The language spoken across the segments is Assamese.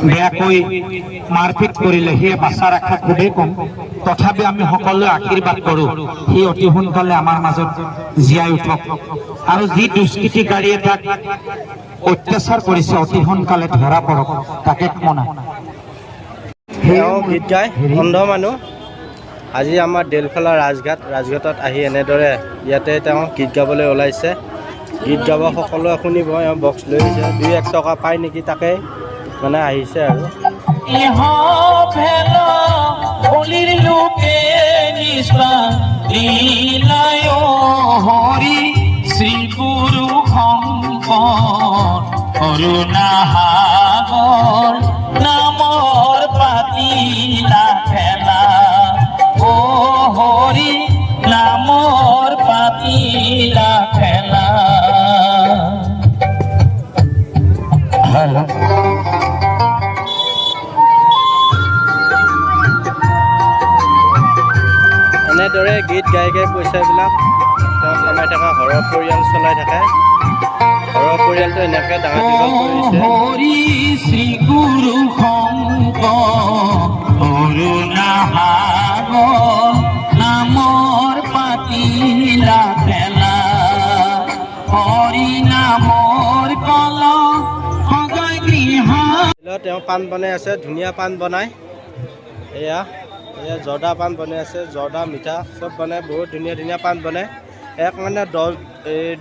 বেয়াকৈ মাৰপিট কৰিলে সিয়ে বাচা ৰখা খুবেই কম তথাপি আমি সকলোৱে আশীৰ্বাদ কৰোঁ সি অতি সোনকালে আমাৰ মাজত জীয়াই উঠক আৰু যি দুষ্কৃতিকাৰীয়ে তাক অত্যাচাৰ কৰিছে অতি সোনকালে ধৰা পৰক তাকে কামনা। গীত গায় অন্ধ মানুহ আজি আমাৰ দেলফলা ৰাজঘাটত আহি এনেদৰে ইয়াতে তেওঁ গীত গাবলৈ ওলাইছে। গীত গাব সকলোৱে শুনিব। এওঁ বক্স লৈ আহিছে 2-1 টকা পায় নেকি তাকে মানে আহিছে আৰু শ্ৰী গুৰু শংকৰ কৰুণাসাগৰ নামৰ পাতিলা খেলা ও হৰি নামৰ পাতিলা খেলা। এনেদৰে গীত গাই গাই পইচাবিলাক তেওঁ কমাই থকা ঘৰৰ পৰিয়াল চলাই থাকে। ঘৰৰ পৰিয়ালটো এনেকৈ ডাঙৰ দীঘল কৰিছে। হৰি শ্ৰী গুৰু শংকৰ কৰুণাসাগৰ নামৰ পাতিলা খেলা হৰি নামৰ কল সজাই গৃহ। তেওঁ পাণ বনাই আছে ধুনীয়া পাণ বনাই এয়া জৰ্দা পাণ বনাই আছে জৰ্দা মিঠা চব বনাই বহুত ধুনীয়া ধুনীয়া পাণ বনাই এক মানে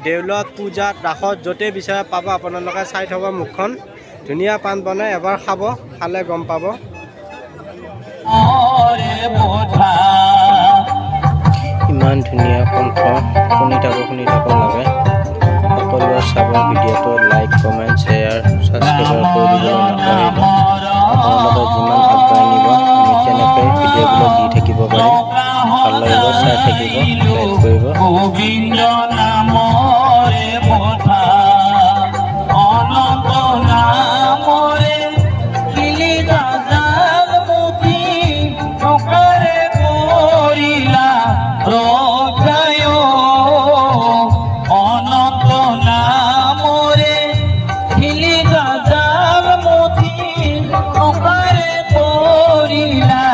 দেউলত পূজাত ৰাসত য'তেই বিচাৰে পাব। আপোনালোকে চাই থ'ব মুখখন ধুনীয়া পাণ বনাই এবাৰ খাব খালে গম পাব। ইমান ধুনীয়া কণ্ঠ শুনি থাকো লাগে। সকলোৱে চাব ভিডিঅ'টো লাইক কমেণ্ট শ্বেয়াৰ ছাবস্ক্ৰাইব কৰি দিব নাপাহৰিব। আপোনালোকে যিমান আগবাঢ়ি নিব আমি তেনেকৈ ভিডিঅ'বিলাক দি থাকিব পাৰিম। ভাল লাগিব চাই থাকিব লাইক কৰিব। গোবিন্দ নামৰে বধা অনন্ত নামৰে কিলি গাজাল মুঠি টুকাৰে কৰিলা ৰক্ষায় অনন্ত নামৰে কিলি গাজাল মুঠি টুকাৰে কৰিলা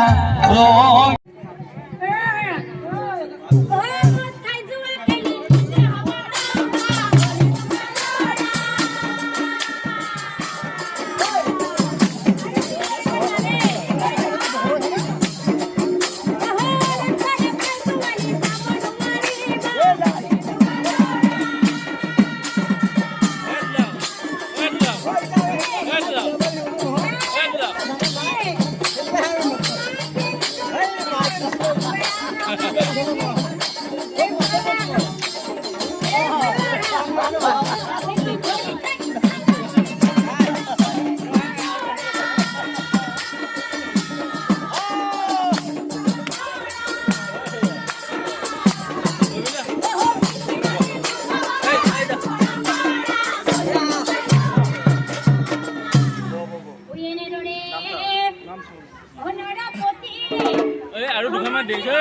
আৰু দুখনমান দেখিছে